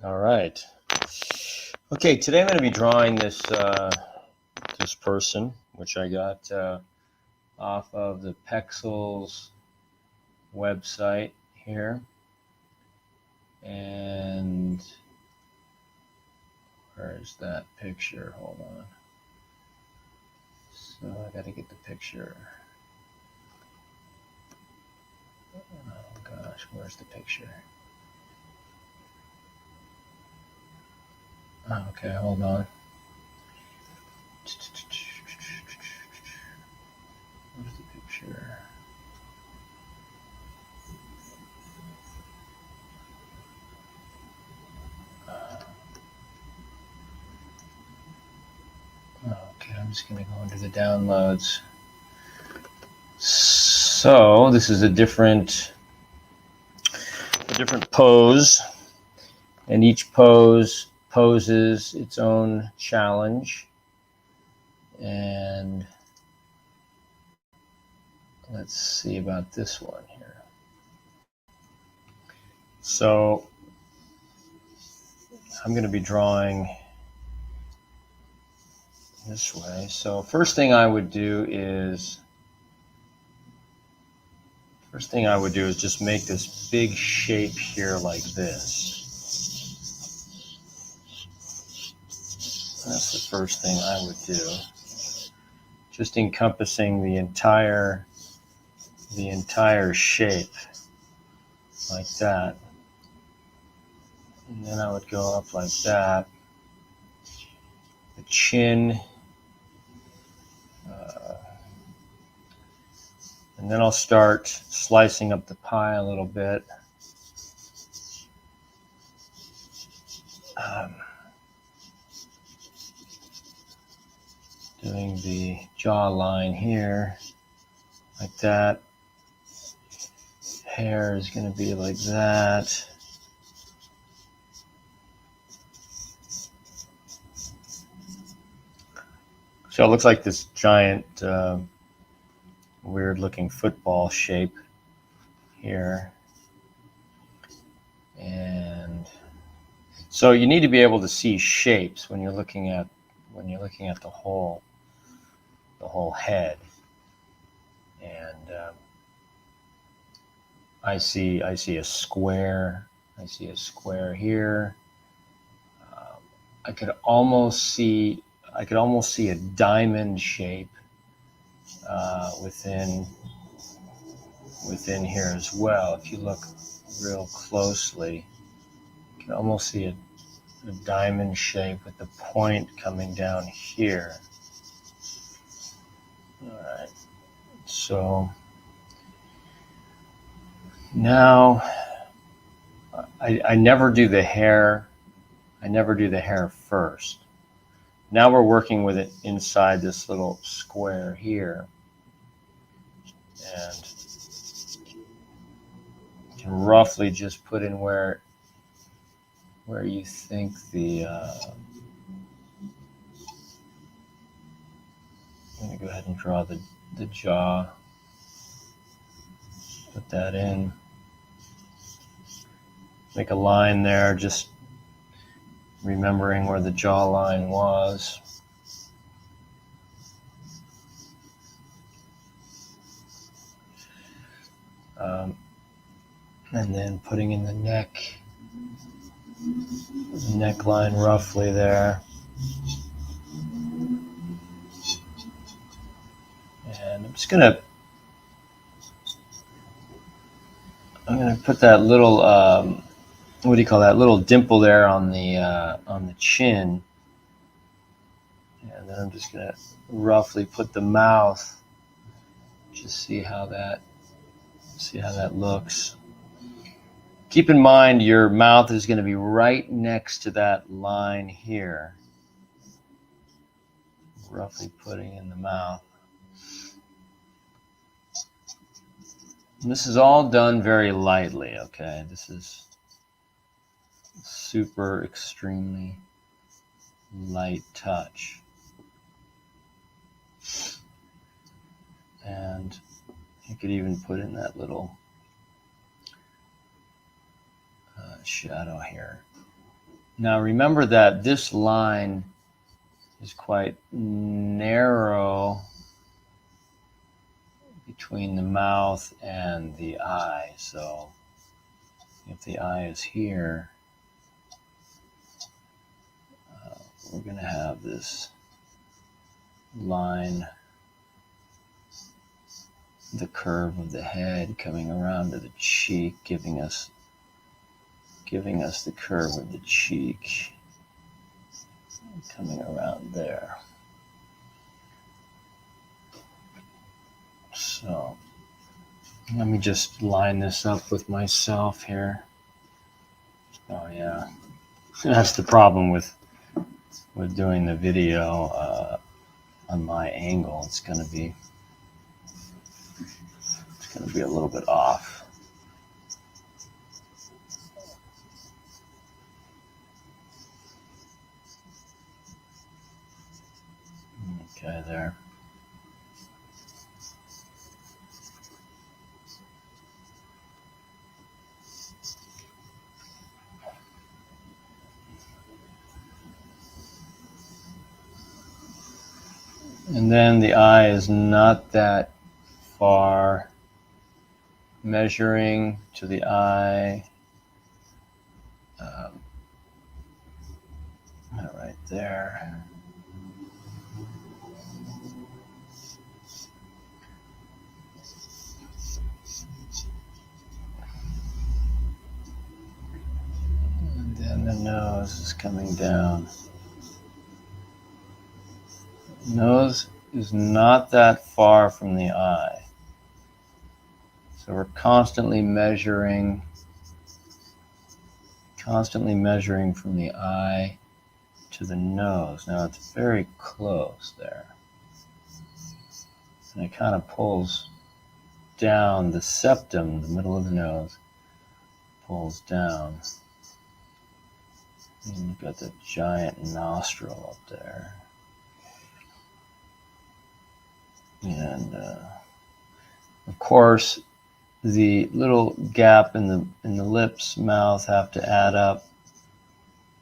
All right. Okay, today I'm going to be drawing this this person, which I got off of the Pexels website here. And where's that picture? Hold on. So I got to get the picture. Oh gosh, where's the picture? Oh, okay, hold on. Where's the picture? Okay, I'm just going to go into the downloads. So this is a different pose, and each pose poses its own challenge. And let's see about this one here. So I'm going to be drawing this way. So first thing I would do is just make this big shape here like this. That's the first thing I would do. Just encompassing the entire shape like that. And then I would go up like that. The chin. And then I'll start slicing up the pie a little bit. Doing the jawline here, like that. Hair is going to be like that. So it looks like this giant, weird-looking football shape here. And so you need to be able to see shapes when you're looking at the whole head. And I see a square. I see a square here. I could almost see a diamond shape within here as well. If you look real closely, you can almost see a diamond shape with the point coming down here. All right. So now I never do the hair. I never do the hair first. Now we're working with it inside this little square here. And you can roughly just put in where you think the I'm going to go ahead and draw the jaw. Put that in. Make a line there, just remembering where the jawline was. And then putting in the neckline roughly there. And I'm gonna put that little what do you call that little dimple there on the chin, and then I'm just gonna roughly put the mouth. Just see how that looks. Keep in mind your mouth is going to be right next to that line here. Roughly putting in the mouth. And this is all done very lightly, okay? This is super extremely light touch. And you could even put in that little shadow here. Now remember that this line is quite narrow between the mouth and the eye. So if the eye is here, we're going to have this line, the curve of the head coming around to the cheek, giving us the curve of the cheek coming around there. So let me just line this up with myself here. Oh yeah, that's the problem with doing the video on my angle. It's going to be a little bit off. Okay, there. And then the eye is not that far, measuring to the eye, right there. And then the nose is coming down. Nose is not that far from the eye. So we're constantly measuring from the eye to the nose. Now it's very close there. And it kind of pulls down the septum, the middle of the nose, pulls down. And you've got the giant nostril up there. And of course, the little gap in the lips, mouth have to add up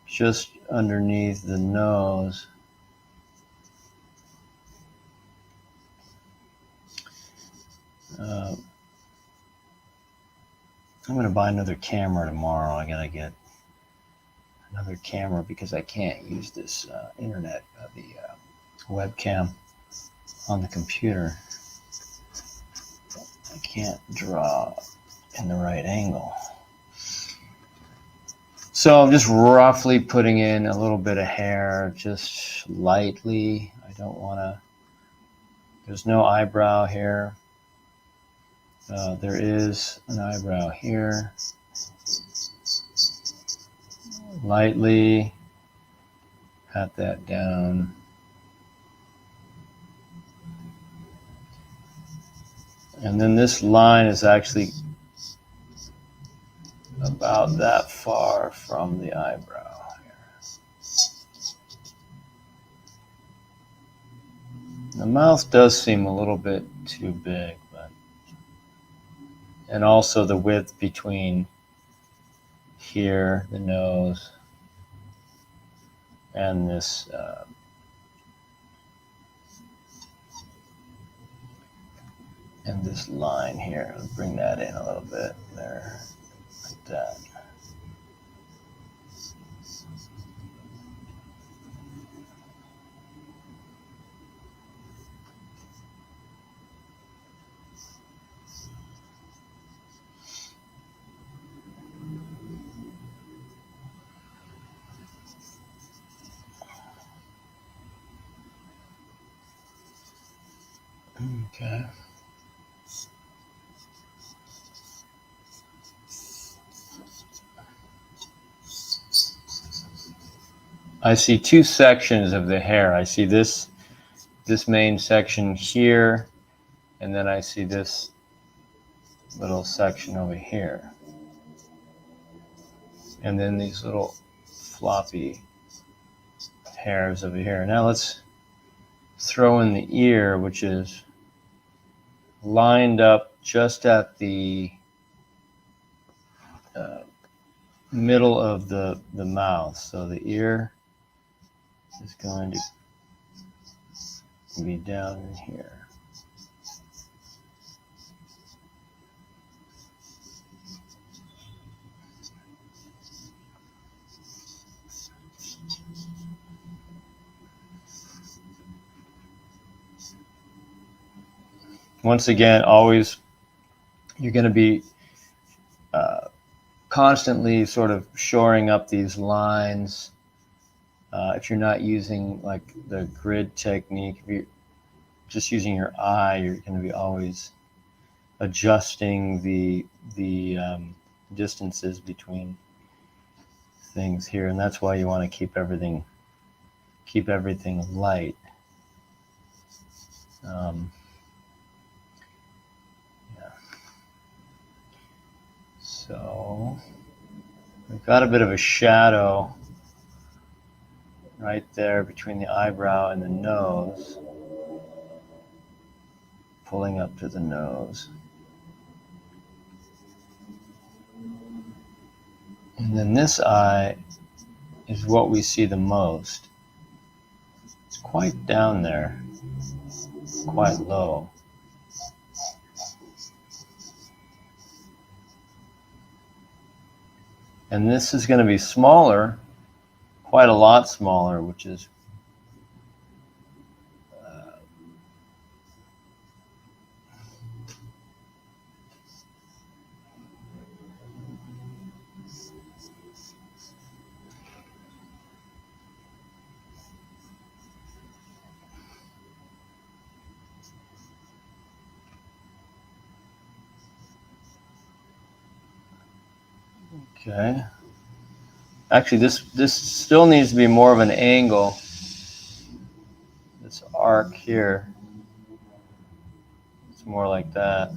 just underneath the nose. I'm going to buy another camera tomorrow. I got to get another camera because I can't use this internet, the webcam on the computer. I can't draw in the right angle. So I'm just roughly putting in a little bit of hair, just lightly. I don't want to, there's no eyebrow here. There is an eyebrow here. Lightly pat that down. And then this line is actually about that far from the eyebrow here. The mouth does seem a little bit too big, and also the width between here, the nose, and this line here. Let's bring that in a little bit there, like that. Okay. I see two sections of the hair. I see this main section here, and then I see this little section over here. And then these little floppy hairs over here. Now let's throw in the ear, which is lined up just at the middle of the mouth. So the ear is going to be down in here. Once again, always you're going to be constantly sort of shoring up these lines. If you're not using like the grid technique, if you're just using your eye, you're going to be always adjusting the distances between things here, and that's why you want to keep everything light. Yeah. So we've got a bit of a shadow right there between the eyebrow and the nose, pulling up to the nose. And then this eye is what we see the most. It's quite down there, quite low. And this is going to be smaller, quite a lot smaller, which is okay. Actually, this still needs to be more of an angle. This arc here, it's more like that.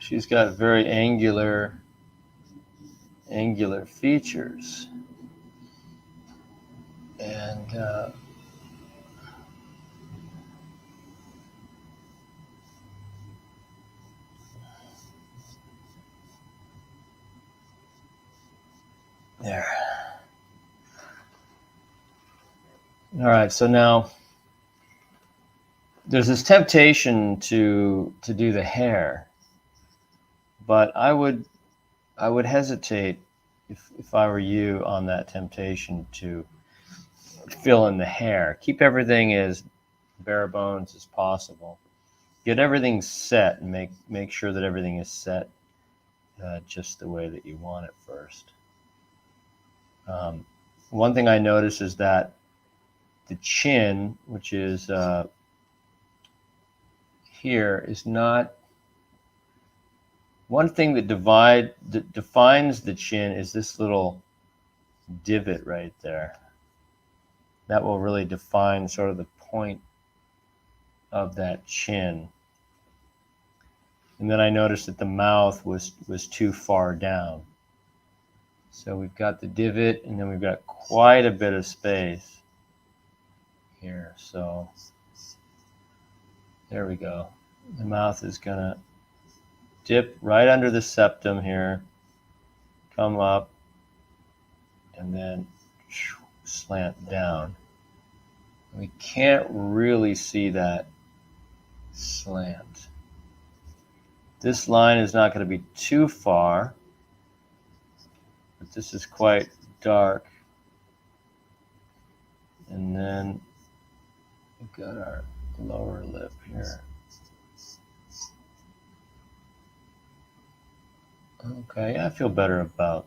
She's got very angular features, and there. All right, so now there's this temptation to do the hair, but I would hesitate if I were you on that temptation to fill in the hair. Keep everything as bare bones as possible. Get everything set and make sure that everything is set just the way that you want it first. One thing I notice is that the chin, which is here, is not. One thing that defines the chin is this little divot right there. That will really define sort of the point of that chin. And then I noticed that the mouth was too far down. So we've got the divot, and then we've got quite a bit of space here. So there we go. The mouth is gonna dip right under the septum here, come up, and then slant down. We can't really see that slant. This line is not going to be too far, but this is quite dark. And then we've got our lower lip here. Okay, I feel better about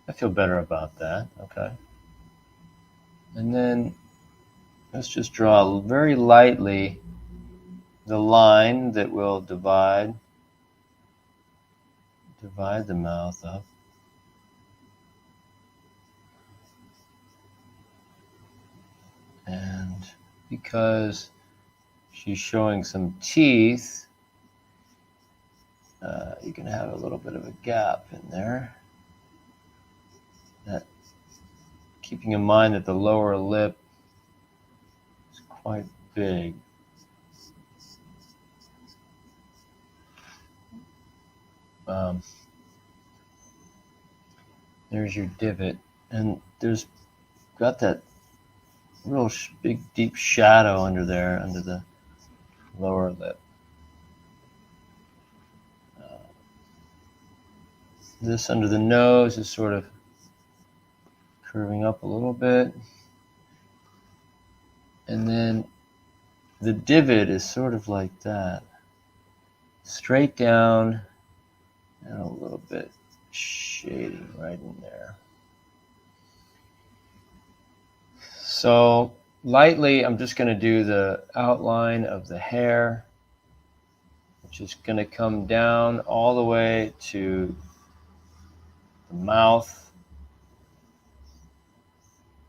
that. Okay. And then let's just draw very lightly the line that will divide the mouth up. because she's showing some teeth, you can have a little bit of a gap in there. That, keeping in mind that the lower lip is quite big. There's your divot, and there's got that real big deep shadow under there, under the lower lip. This under the nose is sort of curving up a little bit, and then the divot is sort of like that, straight down and a little bit shading right in there. So lightly, I'm just going to do the outline of the hair, which is going to come down all the way to the mouth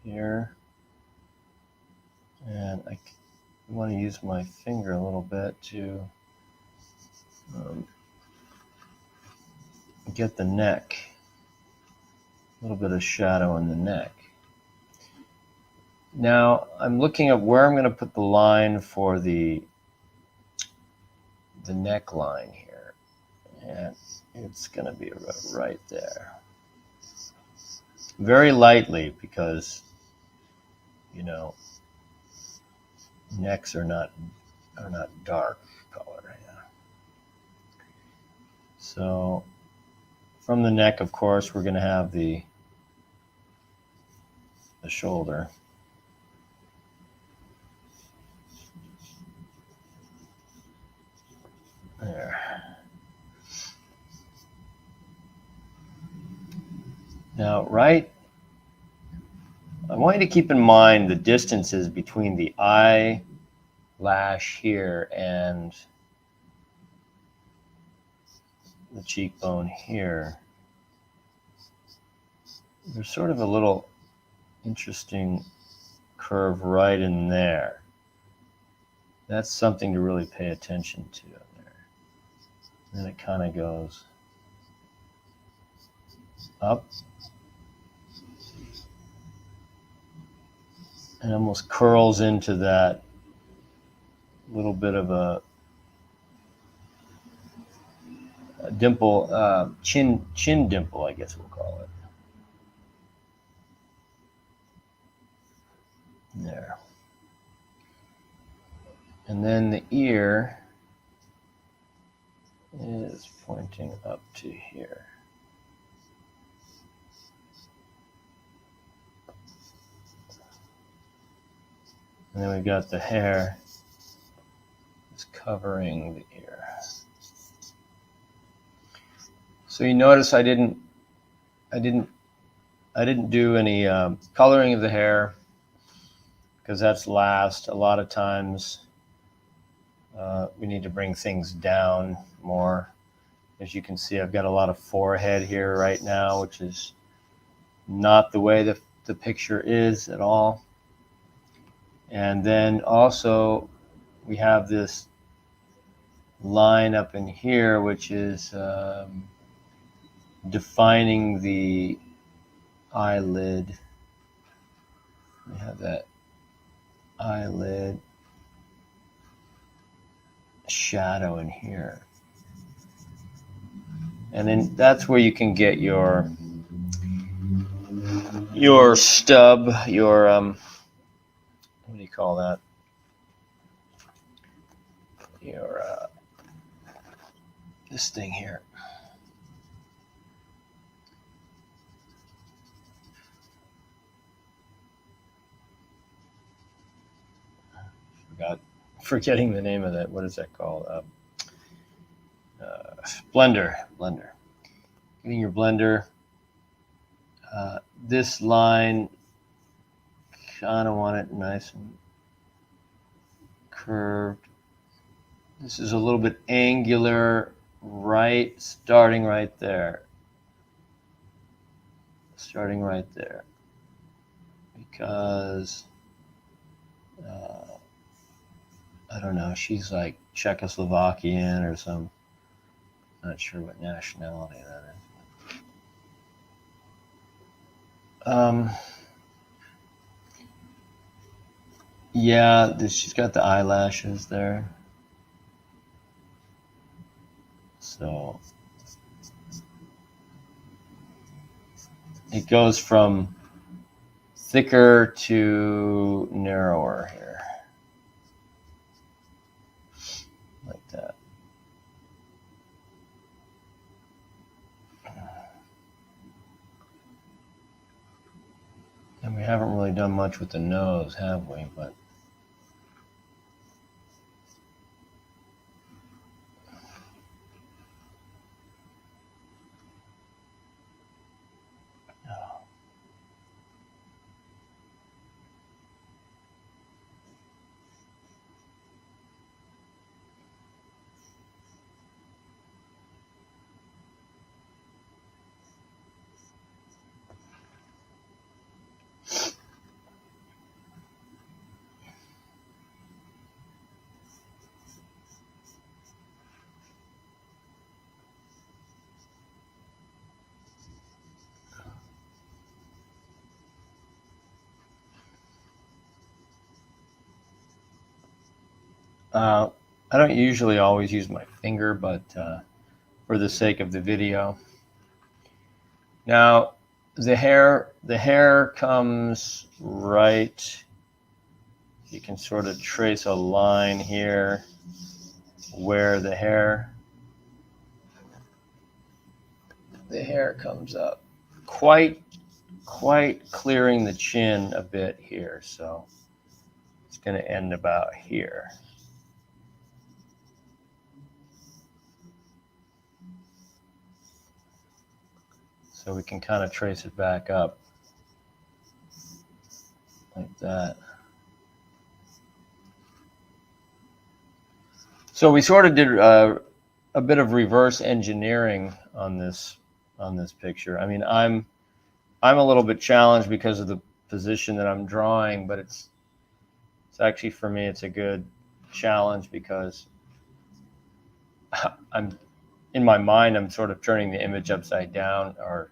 here. And I want to use my finger a little bit to get the neck, a little bit of shadow in the neck. Now I'm looking at where I'm going to put the line for the neckline here, and it's going to be right there, very lightly, because you know necks are not dark color. Yeah. So from the neck, of course, we're going to have the shoulder. There. Now, I want you to keep in mind the distances between the eyelash here and the cheekbone here. There's sort of a little interesting curve right in there. That's something to really pay attention to in there. Then it kind of goes up and almost curls into that little bit of a dimple, chin dimple, I guess we'll call it. There. And then the ear is pointing up to here. And then we've got the hair is covering the ear. So you notice I didn't do any coloring of the hair, because that's last. A lot of times we need to bring things down more. As you can see, I've got a lot of forehead here right now, which is not the way the picture is at all. And then also we have this line up in here, which is defining the eyelid. We have that eyelid shadow in here. And then that's where you can get your stub, your what do you call that? Your this thing here. Forgetting the name of that. What is that called? Blender. Getting your blender. This line, kind of want it nice and curved. This is a little bit angular, starting right there. Starting right there. Because I don't know, she's like Czechoslovakian or some, not sure what nationality that is. Yeah, she's got the eyelashes there. So it goes from thicker to narrower here, like that. And we haven't really done much with the nose, have we? But I don't usually always use my finger, but for the sake of the video. Now, the hair comes right. You can sort of trace a line here where the hair comes up, quite clearing the chin a bit here. So it's going to end about here. So we can kind of trace it back up like that. So we sort of did a bit of reverse engineering on this picture. I mean, I'm a little bit challenged because of the position that I'm drawing, but it's actually, for me, it's a good challenge because I'm in my mind, I'm sort of turning the image upside down or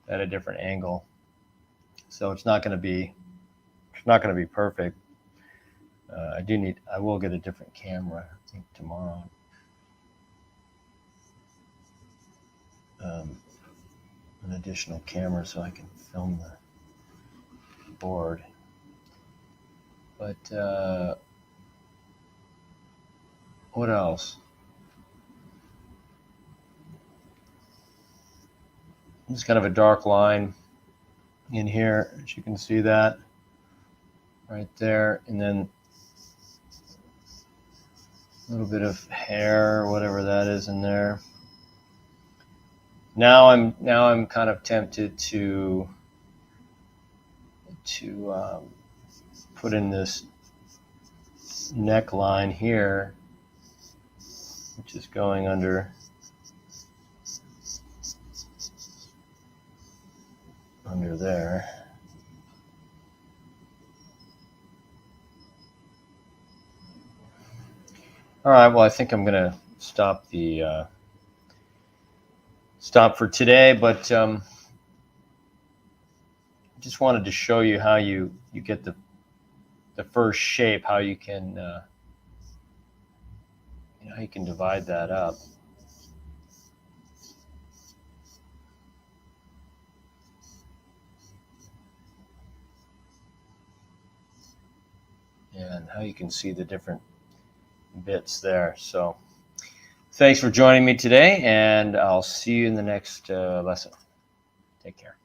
at a different angle. So it's not going to be perfect. I will get a different camera, I think, tomorrow. An additional camera so I can film the board. But what else? It's kind of a dark line in here, as you can see that right there, and then a little bit of hair, whatever that is in there. Now I'm kind of tempted to put in this neckline here, which is going under there. All right, well, I think I'm going to stop for today, but just wanted to show you how you get the first shape, how you can how you can divide that up. And how you can see the different bits there. So thanks for joining me today, and I'll see you in the next lesson. Take care.